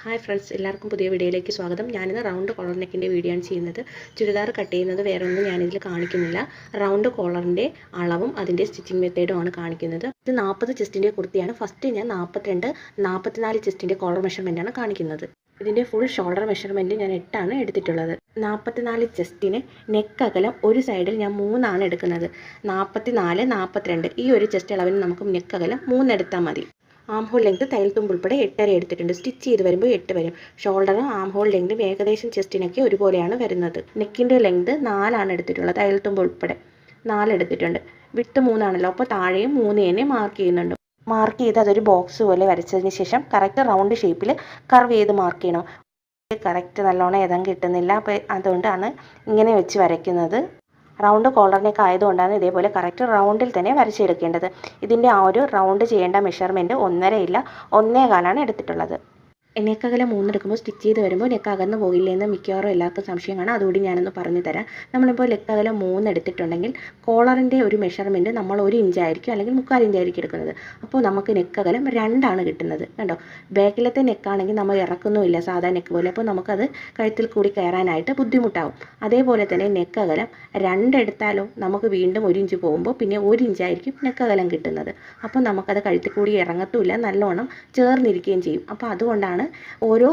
Hi friends, എല്ലാവർക്കും പുതിയ വീഡിയോയിലേക്ക് സ്വാഗതം. ഞാനിന്ന് റൗണ്ട് കോളർ നെക്കിൻ്റെ വീഡിയോ ആണ് ചെയ്യുന്നത്. ചുരിദാർ കട്ട് ചെയ്യുന്നത് വേറെ ഒന്നും ഞാനിതിൽ കാണിക്കുന്നില്ല. റൗണ്ട് കോളറിൻ്റെ അളവും അതിൻ്റെ സ്റ്റിച്ചിങ് മെത്തേഡും ആണ് കാണിക്കുന്നത്. ഇത് 40 ചെസ്റ്റിൻ്റെ കുർത്തിയാണ്. ഫസ്റ്റ് ഞാൻ 42, 44 ചെസ്റ്റിൻ്റെ കോളർ മെഷർമെൻറ്റാണ് കാണിക്കുന്നത്. ഇതിൻ്റെ ഫുൾ ഷോൾഡർ മെഷർമെൻറ്റ് ഞാൻ 8 ആണ് എടുത്തിട്ടുള്ളത്. 44 ചെസ്റ്റിന് നെക്ക് അകലം ഒരു സൈഡിൽ ഞാൻ 3 ആണ് എടുക്കുന്നത്. 44, 42 ഈ ഒരു ചെസ്റ്റ് അളവിന് നമുക്ക് നെക്ക് അകലം 3 എടുത്താൽ മതി. ആം ഹോൾ ലെങ്ത് തയ്യൽ തുമ്പ് ഉൾപ്പെടെ 8.5 എടുത്തിട്ടുണ്ട്. സ്റ്റിച്ച് ചെയ്ത് വരുമ്പോൾ 8 വരും. ഷോൾഡറും ആം ഹോൾ ലെങ്തും ഏകദേശം ചെസ്റ്റിനൊക്കെ ഒരുപോലെയാണ് വരുന്നത്. നെക്കിൻ്റെ ലെങ്ത് 4 ആണ് എടുത്തിട്ടുള്ളത്. തയ്യൽ തുമ്പ് ഉൾപ്പെടെ 4 എടുത്തിട്ടുണ്ട്. വിട്ട് 3 ആണല്ലോ, അപ്പോൾ താഴെയും 3 തന്നെ മാർക്ക് ചെയ്യുന്നുണ്ട്. മാർക്ക് ചെയ്ത് അതൊരു ബോക്സ് പോലെ വരച്ചതിന് ശേഷം കറക്റ്റ് റൗണ്ട് ഷേപ്പിൽ കർവ് ചെയ്ത് മാർക്ക് ചെയ്യണം. കറക്റ്റ് നല്ലോണം ഏതാണ്ട് കിട്ടുന്നില്ല, അപ്പോൾ അതുകൊണ്ടാണ് ഇങ്ങനെ വെച്ച് വരയ്ക്കുന്നത്. റൗണ്ട് കോളറിനൊക്കെ ആയതുകൊണ്ടാണ് ഇതേപോലെ കറക്റ്റ് റൗണ്ടിൽ തന്നെ വരച്ചെടുക്കേണ്ടത്. ഇതിൻ്റെ ആ ഒരു റൗണ്ട് ചെയ്യേണ്ട മെഷർമെൻറ്റ് 1.5 ഇല്ല 1.25 എടുത്തിട്ടുള്ളത്. നെക്കകലം 3 എടുക്കുമ്പോൾ സ്റ്റിച്ച് ചെയ്ത് വരുമ്പോൾ നെക്ക് അകന്ന് പോയില്ലേ എന്ന് മിക്കവാറും എല്ലാവർക്കും സംശയം കാണാം. അതുകൂടി ഞാനൊന്ന് പറഞ്ഞു തരാം. നമ്മളിപ്പോൾ നെക്കകലം 3 എടുത്തിട്ടുണ്ടെങ്കിൽ കോളറിൻ്റെ ഒരു മെഷർമെൻറ്റ് നമ്മൾ 1 ഇഞ്ച് ആയിരിക്കും അല്ലെങ്കിൽ 3/4 ഇഞ്ച് ആയിരിക്കും എടുക്കുന്നത്. അപ്പോൾ നമുക്ക് നെക്കകലം 2 ആണ് കിട്ടുന്നത്. കണ്ടോ, ബാക്കിലത്തെ നെക്കാണെങ്കിൽ നമ്മൾ ഇറക്കുന്നുമില്ല സാധാ നെക്ക് പോലെ, അപ്പോൾ നമുക്കത് കഴുത്തിൽ കൂടി കയറാനായിട്ട് ബുദ്ധിമുട്ടാവും. അതേപോലെ തന്നെ നെക്കകലം 2 എടുത്താലോ നമുക്ക് വീണ്ടും 1 ഇഞ്ച് പോകുമ്പോൾ പിന്നെ 1 ഇഞ്ചായിരിക്കും നെക്കകലം കിട്ടുന്നത്. അപ്പോൾ നമുക്കത് കഴുത്തിൽ കൂടി ഇറങ്ങത്തുമില്ല, നല്ലോണം ചേർന്നിരിക്കുകയും ചെയ്യും. അപ്പോൾ അതുകൊണ്ടാണ് ഓരോ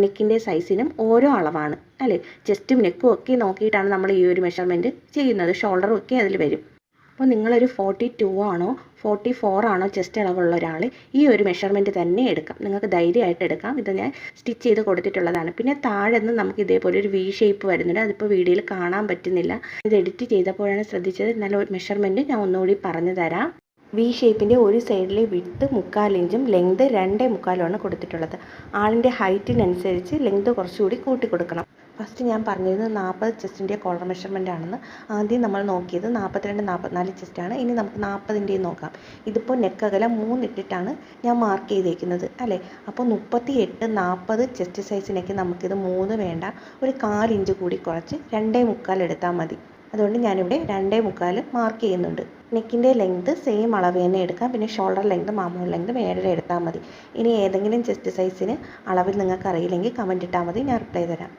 നെക്കിൻ്റെ സൈസിനും ഓരോ അളവാണ് അല്ലേ. ചെസ്റ്റും നെക്കും ഒക്കെ നോക്കിയിട്ടാണ് നമ്മൾ ഈ ഒരു മെഷർമെൻറ്റ് ചെയ്യുന്നത്. ഷോൾഡറും ഒക്കെ അതിൽ വരും. അപ്പോൾ നിങ്ങളൊരു 42 ആണോ 44 ആണോ ചെസ്റ്റ് അളവുള്ള ഒരാൾ ഈ ഒരു മെഷർമെൻറ്റ് തന്നെ എടുക്കാം. നിങ്ങൾക്ക് ധൈര്യമായിട്ട് എടുക്കാം. ഇത് ഞാൻ സ്റ്റിച്ച് ചെയ്ത് കൊടുത്തിട്ടുള്ളതാണ്. പിന്നെ താഴെ നിന്ന് നമുക്ക് ഇതേപോലെ ഒരു വി ഷേപ്പ് വരുന്നുണ്ട്. അതിപ്പോൾ വീഡിയോയിൽ കാണാൻ പറ്റുന്നില്ല. ഇത് എഡിറ്റ് ചെയ്തപ്പോഴാണ് ശ്രദ്ധിച്ചത്. നല്ല മെഷർമെൻറ്റ് ഞാൻ ഒന്നുകൂടി പറഞ്ഞു തരാം. വി ഷേപ്പിൻ്റെ ഒരു സൈഡിലെ വിഡ്ത്ത് 3/4 ഇഞ്ചും ലെങ്ത് 2.25 കൊടുത്തിട്ടുള്ളത്. ആളിൻ്റെ ഹൈറ്റിനനുസരിച്ച് ലെങ്ത് കുറച്ചുകൂടി കൂട്ടി കൊടുക്കണം. ഫസ്റ്റ് ഞാൻ പറഞ്ഞിരുന്നത് 40 ചെസ്റ്റിൻ്റെ കോളർ മെഷർമെൻ്റ് ആണെന്ന്. ആദ്യം നമ്മൾ നോക്കിയത് 42, 44 ചെസ്റ്റാണ്. ഇനി നമുക്ക് 40ൻ്റെയും നോക്കാം. ഇതിപ്പോൾ നെക്കകലം 3 ഇട്ടിട്ടാണ് ഞാൻ മാർക്ക് ചെയ്തേക്കുന്നത് അല്ലേ. അപ്പോൾ 38, 40 ചെസ്റ്റ് സൈസിനൊക്കെ നമുക്കിത് 3 വേണ്ട, ഒരു 1/4 ഇഞ്ച് കൂടി കുറച്ച് 2.25 എടുത്താൽ മതി. അതുകൊണ്ട് ഞാനിവിടെ 2.25 മാർക്ക് ചെയ്യുന്നുണ്ട്. നെക്കിൻ്റെ ലെങ്ത് സെയിം അളവ് തന്നെ എടുക്കാം. പിന്നെ ഷോൾഡർ ലെങ്തും ആം ഹോൾ ലെങ്തും 7.5 എടുത്താൽ മതി. ഇനി ഏതെങ്കിലും ചെസ്റ്റ് സൈസിന് അളവിൽ നിങ്ങൾക്ക് അറിയില്ലെങ്കിൽ കമൻറ്റ് ഇട്ടാൽ മതി, ഞാൻ റിപ്ലൈ തരാം.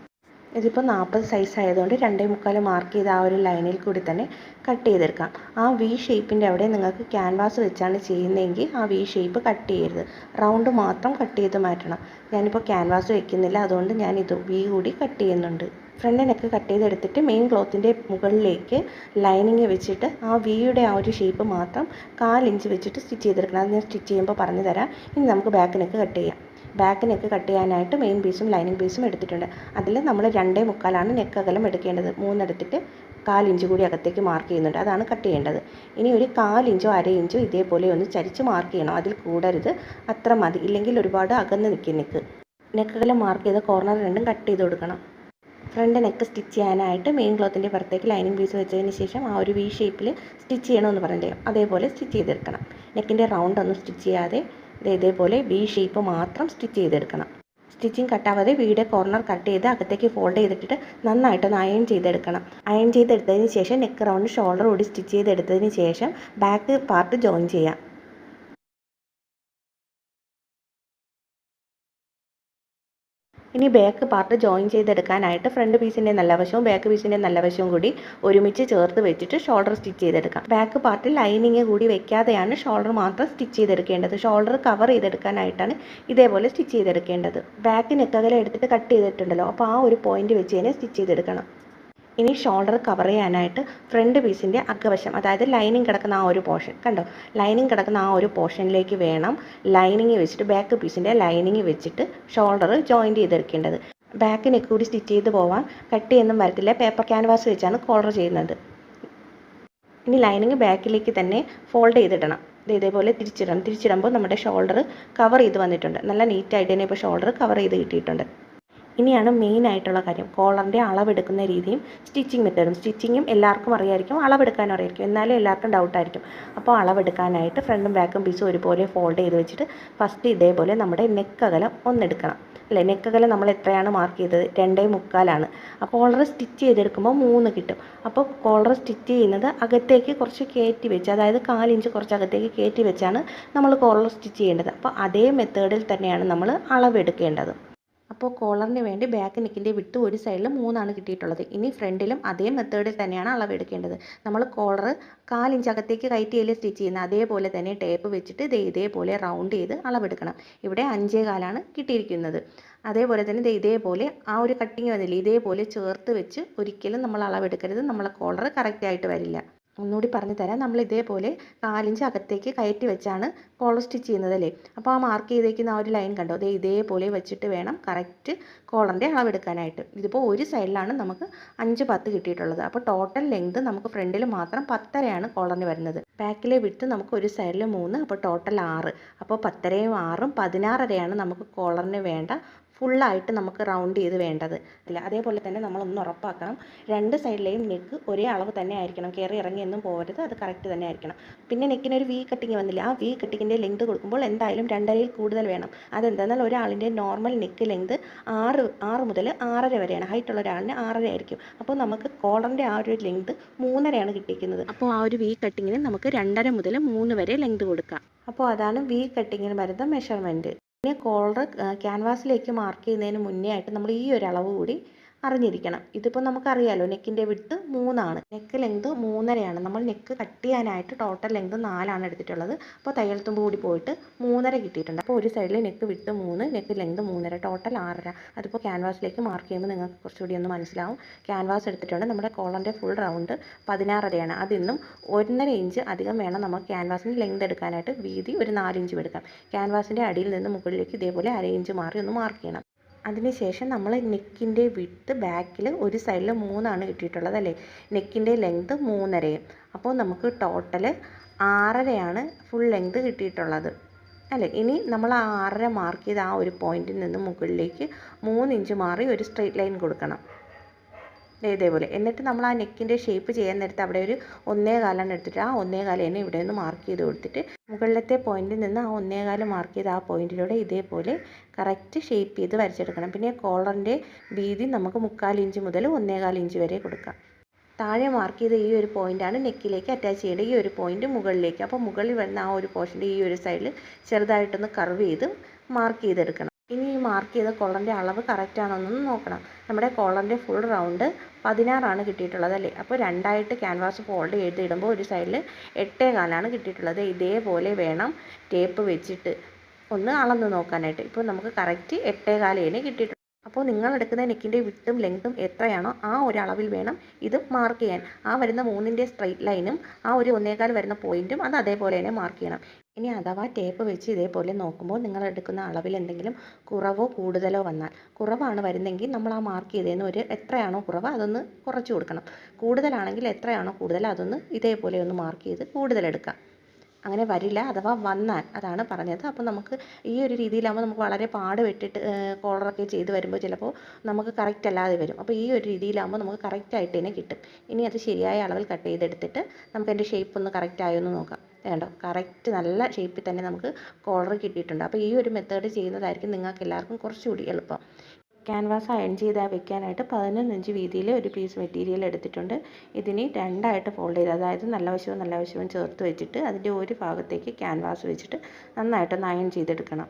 ഇതിപ്പോൾ 40 സൈസ് ആയതുകൊണ്ട് 2.25 മാർക്ക് ചെയ്ത് ആ ഒരു ലൈനിൽ കൂടി തന്നെ കട്ട് ചെയ്തെടുക്കാം. ആ വി ഷേപ്പിൻ്റെ അവിടെ നിങ്ങൾക്ക് ക്യാൻവാസ് വെച്ചാണ് ചെയ്യുന്നതെങ്കിൽ ആ വി ഷേപ്പ് കട്ട് ചെയ്യരുത്, റൗണ്ട് മാത്രം കട്ട് ചെയ്ത് മാറ്റണം. ഞാനിപ്പോൾ ക്യാൻവാസ് വെക്കുന്നില്ല, അതുകൊണ്ട് ഞാൻ ഇത് വി കൂടി കട്ട് ചെയ്യുന്നുണ്ട്. ഫ്രണ്ട് നെക്ക് കട്ട് ചെയ്തെടുത്തിട്ട് മെയിൻ ക്ലോത്തിൻ്റെ മുകളിലേക്ക് ലൈനിങ് വെച്ചിട്ട് ആ വിയുടെ ആ ഒരു ഷേപ്പ് മാത്രം 1/4 ഇഞ്ച് വെച്ചിട്ട് സ്റ്റിച്ച് ചെയ്തെടുക്കണം. അത് ഞാൻ സ്റ്റിച്ച് ചെയ്യുമ്പോൾ പറഞ്ഞു തരാം. ഇനി നമുക്ക് ബാക്ക് നെക്ക് കട്ട് ചെയ്യാം. ബാക്ക് നെക്ക് കട്ട് ചെയ്യാനായിട്ട് മെയിൻ പീസും ലൈനിങ് പീസും എടുത്തിട്ടുണ്ട്. അതിൽ നമ്മൾ 2.25 നെക്ക് അകലം എടുക്കേണ്ടത്. 3 എടുത്തിട്ട് 1/4 ഇഞ്ച് കൂടി അകത്തേക്ക് മാർക്ക് ചെയ്യുന്നുണ്ട്. അതാണ് കട്ട് ചെയ്യേണ്ടത്. ഇനി ഒരു 1/4 ഇഞ്ചോ 1/2 ഇഞ്ചോ ഇതേപോലെ ഒന്ന് ചരിച്ച് മാർക്ക് ചെയ്യണം. അതിൽ കൂടരുത്, അത്ര മതി. ഇല്ലെങ്കിൽ ഒരുപാട് അകന്ന് നിൽക്കും നെക്ക്. നെക്കകലം മാർക്ക് ചെയ്ത് കോർണർ രണ്ടും കട്ട് ചെയ്ത് കൊടുക്കണം. ഫ്രണ്ട് നെക്ക് സ്റ്റിച്ച് ചെയ്യാനായിട്ട് മെയിൻ ക്ലോത്തിൻ്റെ പുറത്തേക്ക് ലൈനിങ് പീസ് വെച്ചതിന് ശേഷം ആ ഒരു വി ഷേപ്പിൽ സ്റ്റിച്ച് ചെയ്യണമെന്ന് പറഞ്ഞില്ലേ, അതേപോലെ സ്റ്റിച്ച് ചെയ്തെടുക്കണം. നെക്കിൻ്റെ റൗണ്ട് ഒന്നും സ്റ്റിച്ച് ചെയ്യാതെ ഇതേപോലെ വി ഷേപ്പ് മാത്രം സ്റ്റിച്ച് ചെയ്തെടുക്കണം. സ്റ്റിച്ചിങ് കട്ടാവാതെ വീടെ കോർണർ കട്ട് ചെയ്ത് അകത്തേക്ക് ഫോൾഡ് ചെയ്തിട്ട് നന്നായിട്ടൊന്ന് അയൺ ചെയ്തെടുക്കണം. അയൺ ചെയ്തെടുത്തതിന് ശേഷം നെക്ക് റൗണ്ട് ഷോൾഡർ കൂടി സ്റ്റിച്ച് ചെയ്തെടുത്തതിന് ശേഷം ബാക്ക് പാർട്ട് ജോയിൻ ചെയ്യാം. ഇനി ബാക്ക് പാർട്ട് ജോയിൻ ചെയ്തെടുക്കാനായിട്ട് ഫ്രണ്ട് പീസിൻ്റെ നല്ല വശവും ബാക്ക് പീസിൻ്റെ നല്ല വശവും കൂടി ഒരുമിച്ച് ചേർത്ത് വെച്ചിട്ട് ഷോൾഡർ സ്റ്റിച്ച് ചെയ്തെടുക്കാം. ബാക്ക് പാർട്ടിൽ ലൈനിങ് കൂടി വെക്കാതെയാണ് ഷോൾഡർ മാത്രം സ്റ്റിച്ച് ചെയ്തെടുക്കേണ്ടത്. ഷോൾഡർ കവർ ചെയ്തെടുക്കാനായിട്ടാണ് ഇതേപോലെ സ്റ്റിച്ച് ചെയ്തെടുക്കേണ്ടത്. ബാക്ക് നെക്കകലം എടുത്തിട്ട് കട്ട് ചെയ്തിട്ടുണ്ടല്ലോ, അപ്പോൾ ആ ഒരു പോയിന്റ് വെച്ച് തന്നെ സ്റ്റിച്ച് ചെയ്തെടുക്കണം. ഇനി ഷോൾഡർ കവർ ചെയ്യാനായിട്ട് ഫ്രണ്ട് പീസിൻ്റെ അകവശം, അതായത് ലൈനിങ് കിടക്കുന്ന ആ ഒരു പോർഷൻ കണ്ടോ, ലൈനിങ് കിടക്കുന്ന ആ ഒരു പോർഷനിലേക്ക് വേണം ലൈനിങ് വെച്ചിട്ട് ബാക്ക് പീസിൻ്റെ ലൈനിങ് വെച്ചിട്ട് ഷോൾഡർ ജോയിൻറ്റ് ചെയ്തെടുക്കേണ്ടത്. ബാക്ക് നെക്ക് കൂടി സ്റ്റിച്ച് ചെയ്ത് പോവാൻ കട്ടിയൊന്നും വരത്തില്ല. പേപ്പർ ക്യാൻവാസ് വെച്ചാണ് കോളർ ചെയ്യുന്നത്. ഇനി ലൈനിങ് ബാക്കിലേക്ക് തന്നെ ഫോൾഡ് ചെയ്തിടണം. ഇതേപോലെ തിരിച്ചിടണം. തിരിച്ചിടുമ്പോൾ നമ്മുടെ ഷോൾഡർ കവർ ചെയ്ത് വന്നിട്ടുണ്ട്. നല്ല നീറ്റായിട്ട് തന്നെ ഇപ്പോൾ ഷോൾഡർ കവർ ചെയ്ത് കിട്ടിയിട്ടുണ്ട്. ഇനിയാണ് മെയിൻ ആയിട്ടുള്ള കാര്യം, കോളറിൻ്റെ അളവെടുക്കുന്ന രീതിയും സ്റ്റിച്ചിങ് മെത്തേഡും. സ്റ്റിച്ചിങ്ങും എല്ലാവർക്കും അറിയായിരിക്കും, അളവെടുക്കാനും അറിയായിരിക്കും, എന്നാലും എല്ലാവർക്കും ഡൗട്ടായിരിക്കും. അപ്പോൾ അളവെടുക്കാനായിട്ട് ഫ്രണ്ടും ബാക്കും പീസും ഒരുപോലെ ഫോൾഡ് ചെയ്ത് വെച്ചിട്ട് ഫസ്റ്റ് ഇതേപോലെ നമ്മുടെ നെക്കകലം ഒന്നെടുക്കണം അല്ലേ. നെക്കകലം നമ്മൾ എത്രയാണ് മാർക്ക് ചെയ്തത്? 2.25. അപ്പോൾ കോളർ സ്റ്റിച്ച് ചെയ്തെടുക്കുമ്പോൾ 3 കിട്ടും. അപ്പോൾ കോളർ സ്റ്റിച്ച് ചെയ്യുന്നത് അകത്തേക്ക് കുറച്ച് കയറ്റി വെച്ച്, അതായത് 1/4 ഇഞ്ച് കുറച്ച് അകത്തേക്ക് കയറ്റി വെച്ചാണ് നമ്മൾ കോളർ സ്റ്റിച്ച് ചെയ്യേണ്ടത്. അപ്പോൾ അതേ മെത്തേഡിൽ തന്നെയാണ് നമ്മൾ അളവെടുക്കേണ്ടത്. അപ്പോൾ കോളറിന് വേണ്ടി ബാക്ക് നെക്കിൻ്റെ വിട്ട് ഒരു സൈഡിൽ 3 കിട്ടിയിട്ടുള്ളത്. ഇനി ഫ്രണ്ടിലും അതേ മെത്തേഡിൽ തന്നെയാണ് അളവെടുക്കേണ്ടത്. നമ്മൾ കോളർ 1/4 ഇഞ്ച് അകത്തേക്ക് കയറ്റിയല്ലേ സ്റ്റിച്ച് ചെയ്യുന്നത്, അതേപോലെ തന്നെ ടേപ്പ് വെച്ചിട്ട് ഇതേപോലെ റൗണ്ട് ചെയ്ത് അളവെടുക്കണം. ഇവിടെ 5.25 കിട്ടിയിരിക്കുന്നത്. അതേപോലെ തന്നെ ഇതേപോലെ ആ ഒരു കട്ടിങ് വന്നില്ലേ, ഇതേപോലെ ചേർത്ത് വെച്ച് ഒരിക്കലും നമ്മൾ അളവെടുക്കരുത്, നമ്മളെ കോളർ കറക്റ്റായിട്ട് വരില്ല. ഒന്നുകൂടി പറഞ്ഞു തരാം. നമ്മൾ ഇതേപോലെ 4 ഇഞ്ച് അകത്തേക്ക് കയറ്റി വെച്ചാണ് കോളർ സ്റ്റിച്ച് ചെയ്യുന്നത് അല്ലേ. അപ്പോൾ ആ മാർക്ക് ചെയ്തേക്കുന്ന ആ ഒരു ലൈൻ കണ്ടോ, ഇതേപോലെ വെച്ചിട്ട് വേണം കറക്റ്റ് കോളറിൻ്റെ അളവെടുക്കാനായിട്ട്. ഇതിപ്പോൾ ഒരു സൈഡിലാണ് നമുക്ക് 5-10 കിട്ടിയിട്ടുള്ളത്. അപ്പോൾ ടോട്ടൽ ലെങ്ത് നമുക്ക് ഫ്രണ്ടിൽ മാത്രം 10.5 കോളറിന് വരുന്നത്. ബാക്കിലെ വിട്ട് നമുക്ക് ഒരു സൈഡിൽ 3, അപ്പോൾ ടോട്ടൽ 6. അപ്പോൾ 10ഉം 6ഉം 16.5 നമുക്ക് കോളറിന് വേണ്ട ഫുള്ളായിട്ട് നമുക്ക് റൗണ്ട് ചെയ്ത് വേണ്ടത് ഇല്ല. അതേപോലെ തന്നെ നമ്മളൊന്ന് ഉറപ്പാക്കണം, 2 സൈഡിലെയും നെക്ക് ഒരേ അളവ് തന്നെ ആയിരിക്കണം, കയറി ഇറങ്ങി ഒന്നും പോകരുത്, അത് കറക്റ്റ് തന്നെ ആയിരിക്കണം. പിന്നെ നെക്കിനൊരു വി കട്ടിങ് വന്നില്ല, ആ വി കട്ടിങ്ങിൻ്റെ ലെങ്ത് കൊടുക്കുമ്പോൾ എന്തായാലും 2.5 കൂടുതൽ വേണം. അതെന്താണെന്നാൽ ഒരാളിൻ്റെ നോർമൽ നെക്ക് ലെങ്ത് 6 മുതൽ 6.5 വരെയാണ്. ഹൈറ്റുള്ള ഒരാളിന് 6.5 ആയിരിക്കും. അപ്പോൾ നമുക്ക് കോളറിൻ്റെ ആ ഒരു ലെങ്ത് 3.5 കിട്ടിയിരിക്കുന്നത്. അപ്പോൾ ആ ഒരു വി കട്ടിങ്ങിന് നമുക്ക് 2.5 മുതൽ 3 വരെ ലെങ്ത് കൊടുക്കാം. അപ്പോൾ അതാണ് വി കട്ടിങ്ങിന് വരുന്ന മെഷർമെൻറ്റ്. പിന്നെ കോളർ ക്യാൻവാസിലേക്ക് മാർക്ക് ചെയ്യുന്നതിന് മുന്നേ ആയിട്ട് നമ്മൾ ഈ ഒരു അളവ് കൂടി അറിഞ്ഞിരിക്കണം. ഇതിപ്പോൾ നമുക്കറിയാലോ, നെക്കിൻ്റെ വിഡ്ത്ത് 3, നെക്ക് ലെങ്ത് 3.5. നമ്മൾ നെക്ക് കട്ട് ചെയ്യാനായിട്ട് ടോട്ടൽ ലെങ്ത് 4 എടുത്തിട്ടുള്ളത്. അപ്പോൾ തയ്യൽ തുമ്പ് കൂടി പോയിട്ട് 3.5 കിട്ടിയിട്ടുണ്ട്. അപ്പോൾ ഒരു സൈഡിൽ neck width 3, neck length 3.5, total 6.5. അതിപ്പോൾ ക്യാൻവാസിലേക്ക് മാർക്ക് ചെയ്യുമ്പോൾ നിങ്ങൾക്ക് കുറച്ചുകൂടി ഒന്ന് മനസ്സിലാവും. ക്യാൻവാസ് എടുത്തിട്ടുണ്ട്, നമ്മുടെ കോളറിൻ്റെ ഫുൾ റൗണ്ട് 16.5. അതിന്നും 1.5 ഇഞ്ച് അധികം വേണം നമുക്ക് ക്യാൻവാസിന് ലെങ്ത് എടുക്കാനായിട്ട്. വീതി ഒരു 4 ഇഞ്ച് എടുക്കാം. ക്യാൻവാസിൻ്റെ അടിയിൽ നിന്ന് മുകളിലേക്ക് ഇതേപോലെ 1/2 ഇഞ്ച് മാറി ഒന്ന് മാർക്ക് ചെയ്യണം. അതിനുശേഷം നമ്മൾ നെക്കിൻ്റെ വിഡ്ത്ത് ബാക്കിൽ ഒരു സൈഡിൽ 3 കിട്ടിയിട്ടുള്ളത് അല്ലേ. നെക്കിൻ്റെ ലെങ്ത് 3.5. അപ്പോൾ നമുക്ക് ടോട്ടൽ 6.5 ഫുൾ ലെങ്ത് കിട്ടിയിട്ടുള്ളത് അല്ലേ. ഇനി നമ്മൾ ആ 6.5 മാർക്ക് ചെയ്ത് ആ ഒരു പോയിന്റിൽ നിന്ന് മുകളിലേക്ക് 3 ഇഞ്ച് മാറി ഒരു സ്ട്രെയിറ്റ് ലൈൻ കൊടുക്കണം ഇതേപോലെ. എന്നിട്ട് നമ്മൾ ആ നെക്കിൻ്റെ ഷേപ്പ് ചെയ്യാൻ നേരത്ത് അവിടെ ഒരു 1.25 എടുത്തിട്ട് ആ 1.25 ഇവിടെ നിന്ന് മാർക്ക് ചെയ്ത് കൊടുത്തിട്ട് മുകളിലത്തെ പോയിന്റിൽ നിന്ന് ആ 1.25 മാർക്ക് ചെയ്ത് ആ പോയിന്റിലൂടെ ഇതേപോലെ കറക്റ്റ് ഷേപ്പ് ചെയ്ത് വരച്ചെടുക്കണം. പിന്നെ കോളറിൻ്റെ വീതി നമുക്ക് 3/4 ഇഞ്ച് മുതൽ 1.25 ഇഞ്ച് വരെ കൊടുക്കാം. താഴെ മാർക്ക് ചെയ്ത ഈ ഒരു പോയിൻ്റാണ് നെക്കിലേക്ക് അറ്റാച്ച് ചെയ്യേണ്ടത്, ഈ ഒരു പോയിന്റ് മുകളിലേക്ക്. അപ്പോൾ മുകളിൽ വരുന്ന ആ ഒരു പോർഷൻ്റെ ഈ ഒരു സൈഡിൽ ചെറുതായിട്ടൊന്ന് കർവ് ചെയ്ത് മാർക്ക് ചെയ്തെടുക്കണം. ഇനി ഈ മാർക്ക് ചെയ്ത കോളറിൻ്റെ അളവ് കറക്റ്റ് ആണോ എന്നൊന്ന് നോക്കണം. നമ്മുടെ കോളറിൻ്റെ ഫുൾ റൗണ്ട് 16 കിട്ടിയിട്ടുള്ളത് അല്ലേ. അപ്പോൾ 2 ക്യാൻവാസ് ഫോൾഡ് ചെയ്തിടുമ്പോൾ ഒരു സൈഡിൽ 8.25 കിട്ടിയിട്ടുള്ളത്. ഇതേപോലെ വേണം ടേപ്പ് വെച്ചിട്ട് ഒന്ന് അളന്ന് നോക്കാനായിട്ട്. ഇപ്പോൾ നമുക്ക് കറക്റ്റ് 8.25 കിട്ടിയിട്ടുണ്ട്. അപ്പോൾ നിങ്ങൾ എടുക്കുന്ന നെക്കിൻ്റെ വിട്ടും ലെങ്ത്തും എത്രയാണോ ആ ഒരു അളവിൽ വേണം ഇത് മാർക്ക് ചെയ്യാൻ. ആ വരുന്ന 3ൻ്റെ സ്ട്രെയിറ്റ് ലൈനും ആ ഒരു 1.25 വരുന്ന പോയിന്റും അത് അതേപോലെ തന്നെ മാർക്ക് ചെയ്യണം. ഇനി അഥവാ ടേപ്പ് വെച്ച് ഇതേപോലെ നോക്കുമ്പോൾ നിങ്ങൾ എടുക്കുന്ന അളവിൽ എന്തെങ്കിലും കുറവോ കൂടുതലോ വന്നാൽ, കുറവാണ് വരുന്നതെങ്കിൽ നമ്മൾ ആ മാർക്ക് ചെയ്തതിന് ഒരു എത്രയാണോ കുറവ് അതൊന്ന് കുറച്ച് കൊടുക്കണം. കൂടുതലാണെങ്കിൽ എത്രയാണോ കൂടുതൽ അതൊന്ന് ഇതേപോലെ ഒന്ന് മാർക്ക് ചെയ്ത് കൂടുതലെടുക്കാം. അങ്ങനെ വരില്ല, അഥവാ വന്നാൽ അതാണ് പറഞ്ഞത്. അപ്പോൾ നമുക്ക് ഈ ഒരു രീതിയിലാകുമ്പോൾ നമുക്ക് വളരെ പാട് വെട്ടിട്ട് കോളറൊക്കെ ചെയ്ത് വരുമ്പോൾ ചിലപ്പോൾ നമുക്ക് കറക്റ്റ് അല്ലാതെ വരും. അപ്പോൾ ഈ ഒരു രീതിയിലാകുമ്പോൾ നമുക്ക് കറക്റ്റായിട്ട് തന്നെ കിട്ടും. ഇനി അത് ശരിയായ അളവിൽ കട്ട് ചെയ്തെടുത്തിട്ട് നമുക്ക് അതിൻ്റെ ഷേപ്പ് ഒന്ന് കറക്റ്റ് ആയോ എന്ന് നോക്കാം. വേണ്ടോ, കറക്റ്റ് നല്ല ഷേപ്പിൽ തന്നെ നമുക്ക് കോളർ കിട്ടിയിട്ടുണ്ട്. അപ്പോൾ ഈ ഒരു മെത്തേഡ് ചെയ്യുന്നതായിരിക്കും നിങ്ങൾക്ക് എല്ലാവർക്കും കുറച്ചുകൂടി എളുപ്പം. ക്യാൻവാസ് അയൺ ചെയ്ത് വെക്കാനായിട്ട് 11 ഇഞ്ച് വീതിയിൽ ഒരു പീസ് മെറ്റീരിയൽ എടുത്തിട്ടുണ്ട്. ഇതിനെ 2 ഫോൾഡ് ചെയ്ത്, അതായത് നല്ല വശവും ചേർത്ത് വെച്ചിട്ട് അതിൻ്റെ ഒരു ഭാഗത്തേക്ക് ക്യാൻവാസ് വെച്ചിട്ട് നന്നായിട്ടൊന്ന് അയൺ ചെയ്തെടുക്കണം.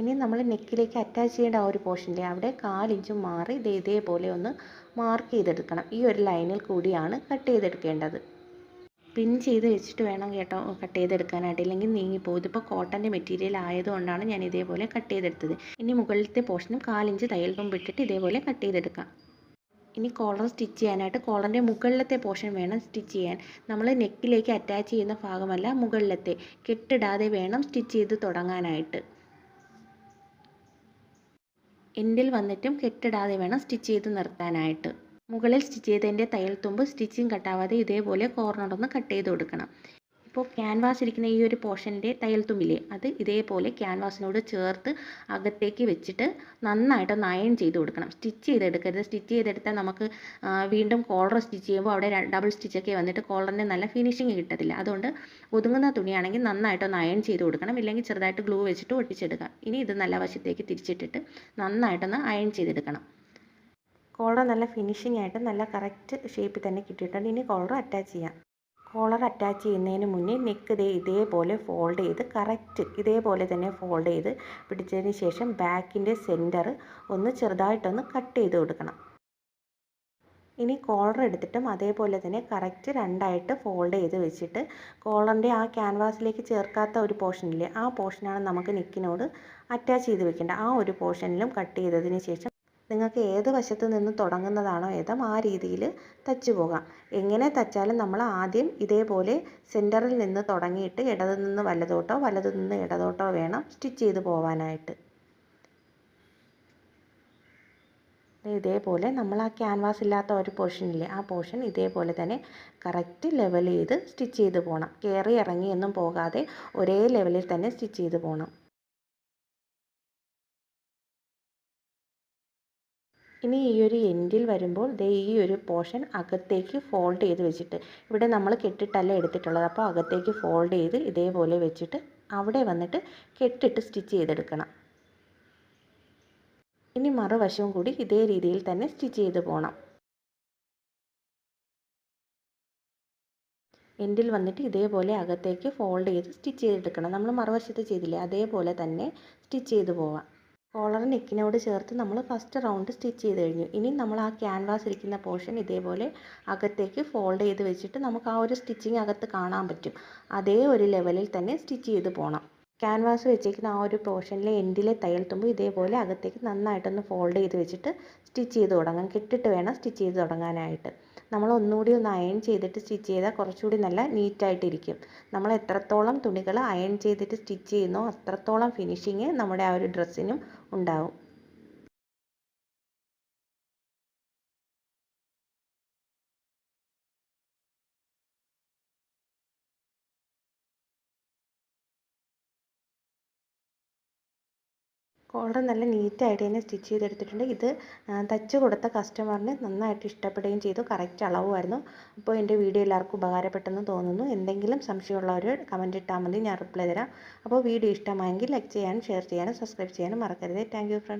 ഇനി നമ്മൾ നെക്കിലേക്ക് അറ്റാച്ച് ചെയ്യേണ്ട ആ ഒരു പോർഷനിലെ അവിടെ 1/4 ഇഞ്ച് മാറി ഇതേപോലെ ഒന്ന് മാർക്ക് ചെയ്തെടുക്കണം. ഈ ഒരു ലൈനിൽ കൂടിയാണ് കട്ട് ചെയ്തെടുക്കേണ്ടത്. പിൻ ചെയ്ത് വെച്ചിട്ട് വേണം കേട്ടോ കട്ട് ചെയ്തെടുക്കാനായിട്ട്, ഇല്ലെങ്കിൽ നീങ്ങിപ്പോകും. ഇതിപ്പോൾ കോട്ടൻ്റെ മെറ്റീരിയൽ ആയതുകൊണ്ടാണ് ഞാൻ ഇതേപോലെ കട്ട് ചെയ്തെടുത്തത്. ഇനി മുകളിലത്തെ പോർഷനും 1/4 ഇഞ്ച് തയ്യൽ തുമ്പ് ഇട്ടിട്ട് ഇതേപോലെ കട്ട് ചെയ്തെടുക്കാം. ഇനി കോളർ സ്റ്റിച്ച് ചെയ്യാനായിട്ട് കോളറിൻ്റെ മുകളിലത്തെ പോർഷൻ വേണം സ്റ്റിച്ച് ചെയ്യാൻ. നമ്മൾ നെക്കിലേക്ക് അറ്റാച്ച് ചെയ്യുന്ന ഭാഗമല്ല, മുകളിലത്തെ കെട്ടിടാതെ വേണം സ്റ്റിച്ച് ചെയ്ത് തുടങ്ങാനായിട്ട്. എൻഡിൽ വന്നിട്ടും കെട്ടിടാതെ വേണം സ്റ്റിച്ച് ചെയ്ത് നിർത്താനായിട്ട്. മുകളിൽ സ്റ്റിച്ച് ചെയ്തതിൻ്റെ തയ്യൽ തുമ്പ് സ്റ്റിച്ചിങ് കട്ടാവാതെ ഇതേപോലെ കോർണറൊന്ന് കട്ട് ചെയ്ത് കൊടുക്കണം. ഇപ്പോൾ ക്യാൻവാസ് ഇരിക്കുന്ന ഈ ഒരു പോർഷൻ്റെ തയ്യൽ തുമ്പില്ലേ, അത് ഇതേപോലെ ക്യാൻവാസിനോട് ചേർത്ത് അകത്തേക്ക് വെച്ചിട്ട് നന്നായിട്ടൊന്ന് അയൺ ചെയ്ത് കൊടുക്കണം. സ്റ്റിച്ച് ചെയ്തെടുക്കരുത്. സ്റ്റിച്ച് ചെയ്തെടുത്താൽ നമുക്ക് വീണ്ടും കോളർ സ്റ്റിച്ച് ചെയ്യുമ്പോൾ അവിടെ ഡബിൾ സ്റ്റിച്ചൊക്കെ വന്നിട്ട് കോളറിന് നല്ല ഫിനിഷിങ് കിട്ടത്തില്ല. അതുകൊണ്ട് ഒതുങ്ങുന്ന തുണിയാണെങ്കിൽ നന്നായിട്ടൊന്ന് അയൺ ചെയ്ത് കൊടുക്കണം, ഇല്ലെങ്കിൽ ചെറുതായിട്ട് ഗ്ലൂ വെച്ചിട്ട് ഒട്ടിച്ചെടുക്കാം. ഇനി ഇത് നല്ല വശത്തേക്ക് തിരിച്ചിട്ടിട്ട് നന്നായിട്ടൊന്ന് അയൺ ചെയ്തെടുക്കണം. കോളർ നല്ല ഫിനിഷിംഗ് ആയിട്ട് നല്ല കറക്റ്റ് ഷേപ്പിൽ തന്നെ കിട്ടിയിട്ടുണ്ട്. ഇനി കോളർ അറ്റാച്ച് ചെയ്യാം. കോളർ അറ്റാച്ച് ചെയ്യുന്നതിന് മുന്നേ നെക്ക് ഇതേപോലെ ഫോൾഡ് ചെയ്ത് കറക്റ്റ് ഇതേപോലെ തന്നെ ഫോൾഡ് ചെയ്ത് പിടിച്ചതിന് ശേഷം ബാക്കിൻ്റെ സെൻറ്റർ ഒന്ന് ചെറുതായിട്ടൊന്ന് കട്ട് ചെയ്ത് കൊടുക്കണം. ഇനി കോളർ എടുത്തിട്ടും അതേപോലെ തന്നെ കറക്റ്റ് രണ്ടായിട്ട് ഫോൾഡ് ചെയ്ത് വെച്ചിട്ട് കോളറിൻ്റെ ആ ക്യാൻവാസിലേക്ക് ചേർക്കാത്ത ഒരു പോർഷനില്ലേ, ആ പോർഷനാണ് നമുക്ക് നെക്കിനോട് അറ്റാച്ച് ചെയ്ത് വെക്കേണ്ടത്. ആ ഒരു പോർഷനിലും കട്ട് ചെയ്തതിന് ശേഷം നിങ്ങൾക്ക് ഏത് വശത്ത് നിന്ന് തുടങ്ങുന്നതാണോ ഏതം ആ രീതിയിൽ തച്ച് പോകാം. എങ്ങനെ തച്ചാലും നമ്മൾ ആദ്യം ഇതേപോലെ സെൻറ്ററിൽ നിന്ന് തുടങ്ങിയിട്ട് ഇടതു നിന്ന് വലതോട്ടോ വലതു നിന്ന് ഇടതോട്ടോ വേണം സ്റ്റിച്ച് ചെയ്ത് പോകാനായിട്ട്. ഇതേപോലെ നമ്മൾ ആ ക്യാൻവാസ് ഇല്ലാത്ത ഒരു പോർഷനില്ലേ, ആ പോർഷൻ ഇതേപോലെ തന്നെ കറക്റ്റ് ലെവൽ ചെയ്ത് സ്റ്റിച്ച് ചെയ്ത് പോകണം. കയറി ഇറങ്ങിയൊന്നും പോകാതെ ഒരേ ലെവലിൽ തന്നെ സ്റ്റിച്ച് ചെയ്ത് പോകണം. ഇനി ഈ ഒരു എൻഡിൽ വരുമ്പോൾ ഈ ഒരു പോർഷൻ അകത്തേക്ക് ഫോൾഡ് ചെയ്ത് വെച്ചിട്ട്, ഇവിടെ നമ്മൾ കെട്ടിട്ടല്ല എടുത്തിട്ടുള്ളത്, അപ്പോൾ അകത്തേക്ക് ഫോൾഡ് ചെയ്ത് ഇതേപോലെ വെച്ചിട്ട് അവിടെ വന്നിട്ട് കെട്ടിട്ട് സ്റ്റിച്ച് ചെയ്തെടുക്കണം. ഇനി മറുവശവും കൂടി ഇതേ രീതിയിൽ തന്നെ സ്റ്റിച്ച് ചെയ്ത് പോകണം. എൻഡിൽ വന്നിട്ട് ഇതേപോലെ അകത്തേക്ക് ഫോൾഡ് ചെയ്ത് സ്റ്റിച്ച് ചെയ്തെടുക്കണം. നമ്മൾ മറുവശത്ത് ചെയ്തില്ലേ, അതേപോലെ തന്നെ സ്റ്റിച്ച് ചെയ്ത് പോവാം. കോളർ നെക്കിനോട് ചേർത്ത് നമ്മൾ ഫസ്റ്റ് റൗണ്ട് സ്റ്റിച്ച് ചെയ്ത് കഴിഞ്ഞു. ഇനി നമ്മൾ ആ ക്യാൻവാസ് ഇരിക്കുന്ന പോർഷൻ ഇതേപോലെ അകത്തേക്ക് ഫോൾഡ് ചെയ്ത് വെച്ചിട്ട് നമുക്ക് ആ ഒരു സ്റ്റിച്ചിങ് അകത്ത് കാണാൻ പറ്റും. അതേ ഒരു ലെവലിൽ തന്നെ സ്റ്റിച്ച് ചെയ്ത് പോകണം. ക്യാൻവാസ് വെച്ചേക്കുന്ന ആ ഒരു പോർഷനിലെ എൻഡിലെ തയ്യൽ തുമ്പ് ഇതേപോലെ അകത്തേക്ക് നന്നായിട്ടൊന്ന് ഫോൾഡ് ചെയ്ത് വെച്ചിട്ട് സ്റ്റിച്ച് ചെയ്ത് തുടങ്ങാം. കെട്ടിട്ട് വേണം സ്റ്റിച്ച് ചെയ്ത് തുടങ്ങാനായിട്ട്. നമ്മൾ ഒന്നുകൂടി ഒന്ന് അയൺ ചെയ്തിട്ട് സ്റ്റിച്ച് ചെയ്താൽ കുറച്ചുകൂടി നല്ല നീറ്റായിട്ടിരിക്കും. നമ്മൾ എത്രത്തോളം തുണികൾ അയൺ ചെയ്തിട്ട് സ്റ്റിച്ച് ചെയ്യുന്നോ അത്രത്തോളം ഫിനിഷിങ് നമ്മുടെ ആ ഒരു ഡ്രസ്സിനും ഉണ്ടാവും. കോളർ നല്ല നീറ്റായിട്ട് തന്നെ സ്റ്റിച്ച് ചെയ്തെടുത്തിട്ടുണ്ട്. ഇത് തച്ച് കൊടുത്ത കസ്റ്റമറിന് നന്നായിട്ട് ഇഷ്ടപ്പെടുകയും ചെയ്തു. കറക്റ്റ് അളവുമായിരുന്നു. അപ്പോൾ എൻ്റെ വീഡിയോ എല്ലാവർക്കും ഉപകാരപ്പെട്ടെന്ന് തോന്നുന്നു. എന്തെങ്കിലും സംശയമുള്ളവർ കമൻറ്റ് ഇട്ടാൽ മതി, ഞാൻ റിപ്ലൈ തരാം. അപ്പോൾ വീഡിയോ ഇഷ്ടമായെങ്കിൽ ലൈക്ക് ചെയ്യാനും ഷെയർ ചെയ്യാനും സബ്സ്ക്രൈബ് ചെയ്യാനും മറക്കരുത്. Thank you friends.